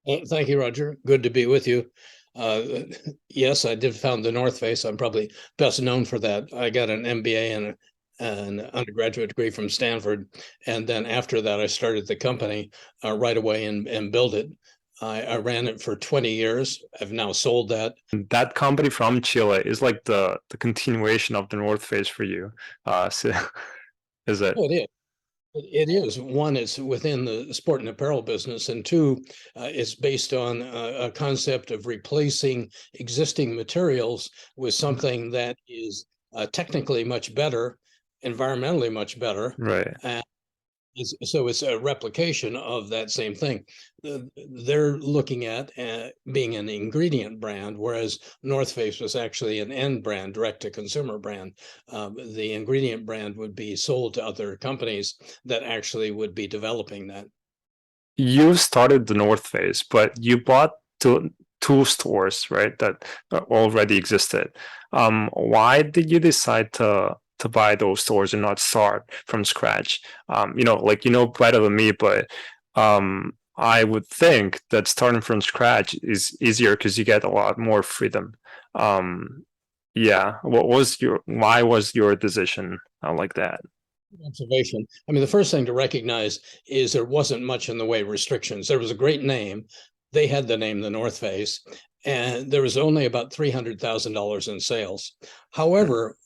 Thank you, Roger. Good to be with you. Uh, yes, I did found the North Face. I'm probably best known for that. I got an MBA and an undergraduate degree from Stanford, and then after that, I started the company right away and built it. I ran it for 20 years. I've now sold that. That company from Chile is like the continuation of the North Face for you. So is it? Oh, it is. It is. One, it's within the sport and apparel business, and two, it's based on a concept of replacing existing materials with something that is technically much better, environmentally much better, Right. so it's a replication of that same thing. They're looking at being an ingredient brand, whereas North Face was actually an end brand, direct to consumer brand. The ingredient brand would be sold to other companies that actually would be developing that. You started the North Face, but you bought two stores, right, that already existed. Why did you decide to buy those stores and not start from scratch? Like better than me, but I would think that starting from scratch is easier because you get a lot more freedom. Yeah, why was your decision like that? Observation. I mean, the first thing to recognize is there wasn't much in the way of restrictions. There was a great name. They had the name the North Face, and there was only about $300,000 in sales. However,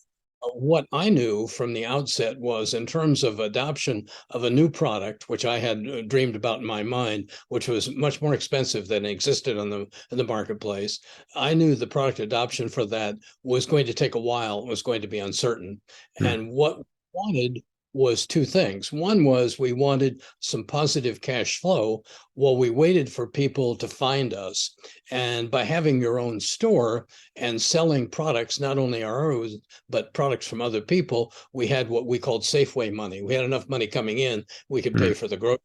what I knew from the outset was in terms of adoption of a new product, which I had dreamed about in my mind, which was much more expensive than existed in the marketplace. I knew the product adoption for that was going to take a while, was going to be uncertain. Mm, And what we wanted was two things. One was we wanted some positive cash flow while we waited for people to find us. And by having your own store and selling products, not only our own, but products from other people, we had what we called Safeway money. We had enough money coming in, we could mm, pay for the growth.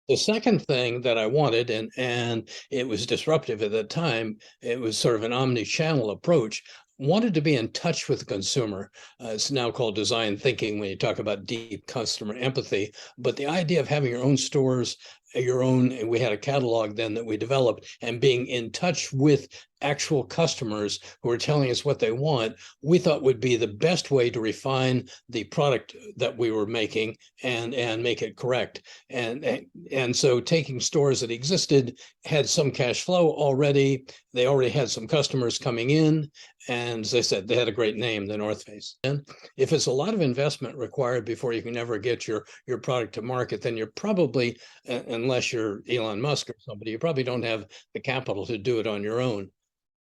The second thing that I wanted, and it was disruptive at that time, it was sort of an omni-channel approach. Wanted to be in touch with the consumer. It's now called design thinking when you talk about deep customer empathy. But the idea of having your own stores, your own, and we had a catalog then that we developed, and being in touch with actual customers who are telling us what they want, we thought would be the best way to refine the product that we were making and make it correct. And so taking stores that existed had some cash flow already. They already had some customers coming in. And as I said, they had a great name, the North Face. And if it's a lot of investment required before you can ever get your product to market, then you're probably, unless you're Elon Musk or somebody, you probably don't have the capital to do it on your own.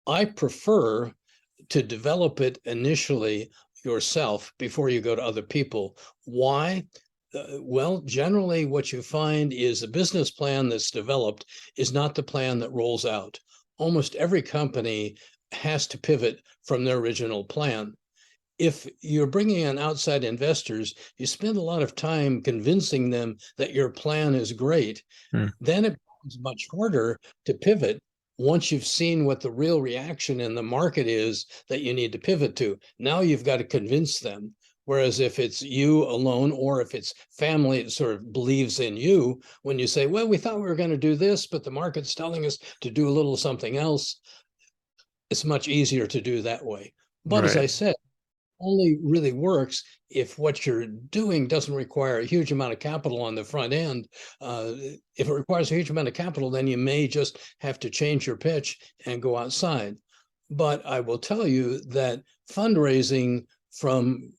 I prefer to develop it initially yourself before you go to other people. Why? Well, generally, what you find is a business plan that's developed is not the plan that rolls out. Almost every company has to pivot from their original plan. If you're bringing in outside investors, you spend a lot of time convincing them that your plan is great. mm. Then it becomes much harder to pivot once you've seen what the real reaction in the market is that you need to pivot to. Now you've got to convince them. Whereas if it's you alone, or if it's family that sort of believes in you, when you say, well, we thought we were going to do this, but the market's telling us to do a little something else, it's much easier to do that way. But as I Right. said, only really works if what you're doing doesn't require a huge amount of capital on the front end. If it requires a huge amount of capital, then you may just have to change your pitch and go outside. But I will tell you that fundraising from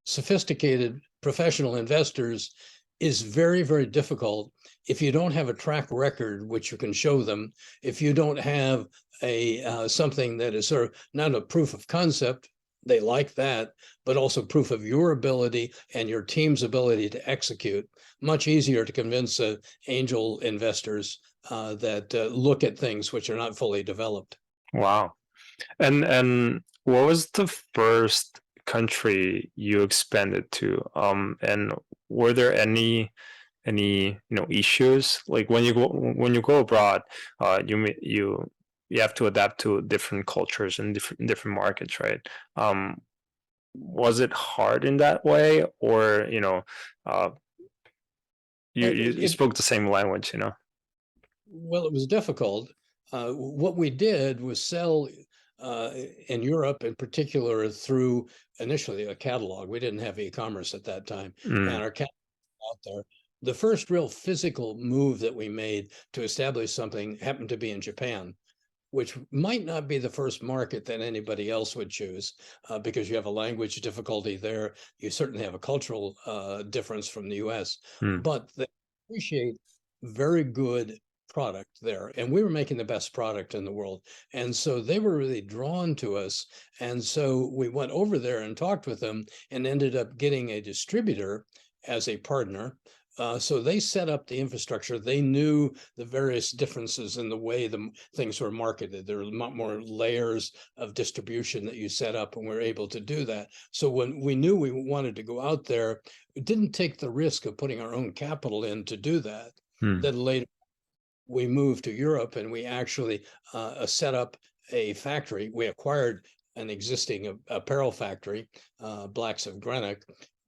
sophisticated professional investors is very, very difficult if you don't have a track record which you can show them, if you don't have a something that is sort of not a proof of concept, they like that, but also proof of your ability and your team's ability to execute. Much easier to convince angel investors that look at things which are not fully developed. Wow. And what was the first country you expanded to? And were there any issues like when you go abroad, you have to adapt to different cultures and different markets, right? Was it hard in that way, or uh, you Well, you spoke the same language? Well, it was difficult. What we did was sell uh, in Europe, in particular, through initially a catalog. We didn't have e-commerce at that time, Mm, and our catalog out there. The first real physical move that we made to establish something happened to be in Japan, which might not be the first market that anybody else would choose, because you have a language difficulty there. You certainly have a cultural difference from the US, mm, but they appreciate very good product there. And we were making the best product in the world. And so they were really drawn to us. And so we went over there and talked with them and ended up getting a distributor as a partner. So they set up the infrastructure. They knew the various differences in the way the things were marketed. There were a lot more layers of distribution that you set up, and we were able to do that. So when we knew we wanted to go out there, we didn't take the risk of putting our own capital in to do that. mm, Then later we moved to Europe and we actually set up a factory. We acquired an existing apparel factory, Blacks of Greenock.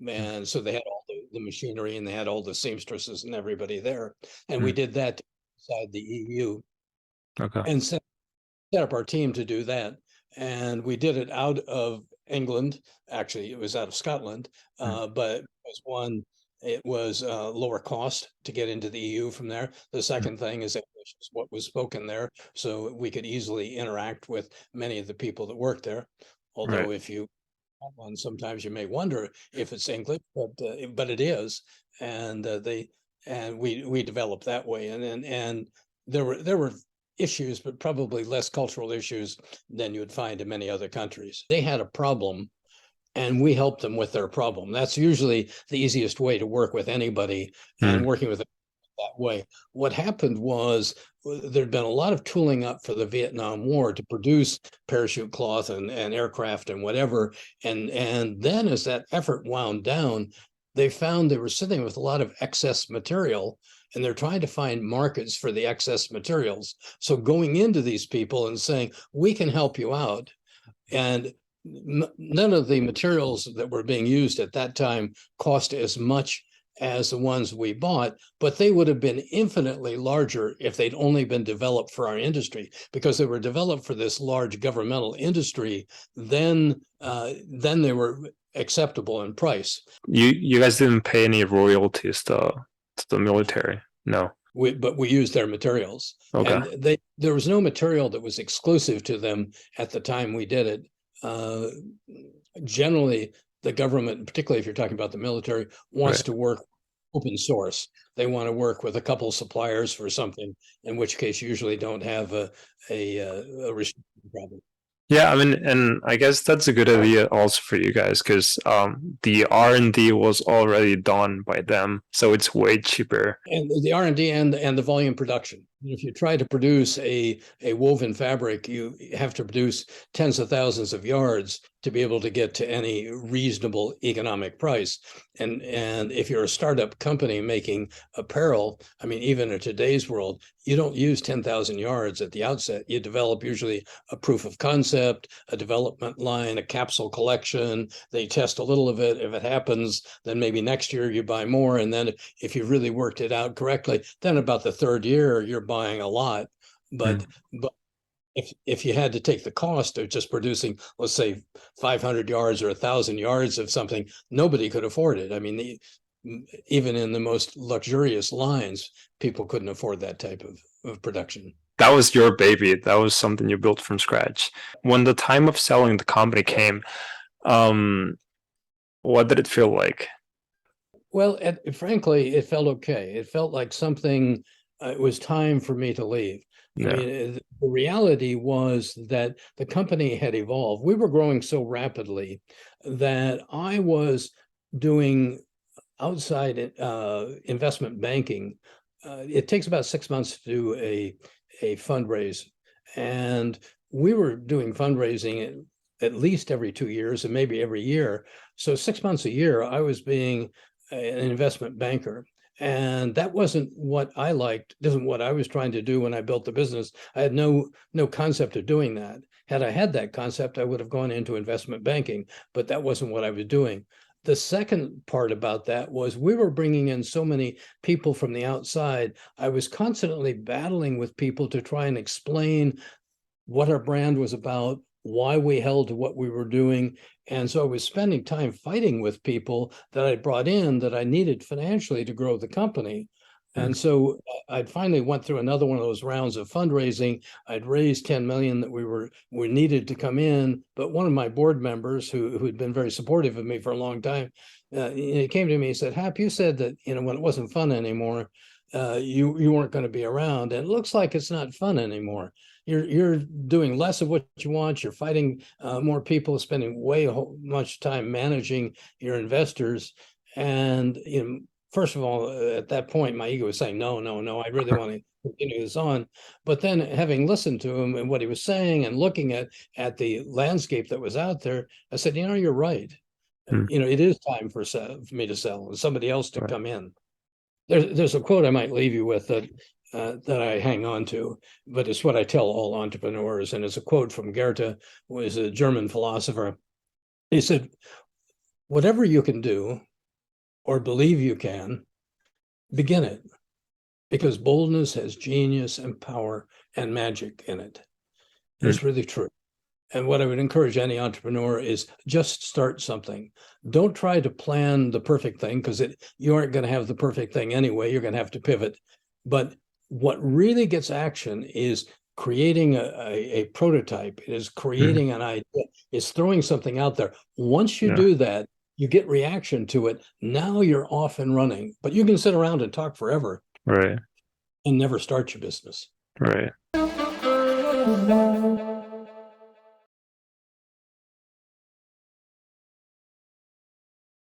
mm. And so they had all the machinery and they had all the seamstresses and everybody there. And we Mm. did that inside the EU Okay. and set up our team to do that. And we did it out of England. Actually, it was out of Scotland, Mm, but it was lower cost to get into the EU from there. The mm. second thing is English is what was spoken there, so we could easily interact with many of the people that work there. Right. Although if you have one, sometimes you may wonder if it's English, but it is, and we developed that way, and there were issues, but probably less cultural issues than you would find in many other countries. They had a problem and we help them with their problem. That's usually the easiest way to work with anybody, and Mm, working with them that way. What happened was there'd been a lot of tooling up for the Vietnam War to produce parachute cloth and aircraft and whatever. And then as that effort wound down, they found they were sitting with a lot of excess material and they're trying to find markets for the excess materials. So going into these people and saying, we can help you out. And none of the materials that were being used at that time cost as much as the ones we bought, but they would have been infinitely larger if they'd only been developed for our industry, because they were developed for this large governmental industry. Then they were acceptable in price. you guys didn't pay any royalties to the military? No. But we used their materials, Okay. and there was no material that was exclusive to them at the time we did it. Uh, Generally, the government, particularly if you're talking about the military, wants Right. to work open source. They want to work with a couple of suppliers for something, in which case you usually don't have a restriction problem. Yeah, I mean, and I guess that's a good idea also for you guys because the R&D was already done by them, so it's way cheaper. And the R&D and the volume production. If you try to produce a woven fabric, you have to produce tens of thousands of yards to be able to get to any reasonable economic price. And if you're a startup company making apparel, I mean, even in today's world, you don't use 10,000 yards at the outset. You develop usually a proof of concept, a development line, a capsule collection. They test a little of it. If it happens, then maybe next year you buy more. And then if you've really worked it out correctly, then about the third year, you're buying a lot. Mm. But if you had to take the cost of just producing, let's say 500 yards or 1,000 yards of something, nobody could afford it. I mean, even in the most luxurious lines, people couldn't afford that type of production. That was your baby. That was something you built from scratch. When the time of selling the company came, um, what did it feel like? Well, frankly, it felt okay. It felt like something, it was time for me to leave. I Yeah. mean, the reality was that the company had evolved. We were growing so rapidly that I was doing outside investment banking. It takes about 6 months to do a fundraise, and we were doing fundraising at least every 2 years and maybe every year. So 6 months a year, I was being an investment banker. And that wasn't what I liked, isn't what I was trying to do when I built the business. I had no concept of doing that. Had I had that concept, I would have gone into investment banking, but that wasn't what I was doing. the second part about that was we were bringing in so many people from the outside. I was constantly battling with people to try and explain what our brand was about, why we held to what we were doing. And so I was spending time fighting with people that I brought in that I needed financially to grow the company. And so I finally went through another one of those rounds of fundraising. I'd raised 10 million that we needed to come in, but one of my board members who had been very supportive of me for a long time, he came to me and said, "Hap, you said that, when it wasn't fun anymore, you weren't going to be around, and it looks like it's not fun anymore. You're doing less of what you want. You're fighting more people, spending way much time managing your investors, and first of all, at that point, my ego was saying, no, I really want to continue this on. But then having listened to him and what he was saying and looking at the landscape that was out there, I said, you're right. It is time for me to sell and somebody else to come in. There's a quote I might leave you with that I hang on to, but it's what I tell all entrepreneurs. And it's a quote from Goethe, who is a German philosopher. He said, whatever you can do or believe you can, begin it, because boldness has genius and power and magic in it. It's really true. And what I would encourage any entrepreneur is just start something. Don't try to plan the perfect thing, because you aren't going to have the perfect thing anyway. You're going to have to pivot. But what really gets action is creating a prototype. It is creating an idea. It's throwing something out there. Once you do that, you get reaction to it. Now you're off and running. But you can sit around and talk forever, Right. and never start your business. Right.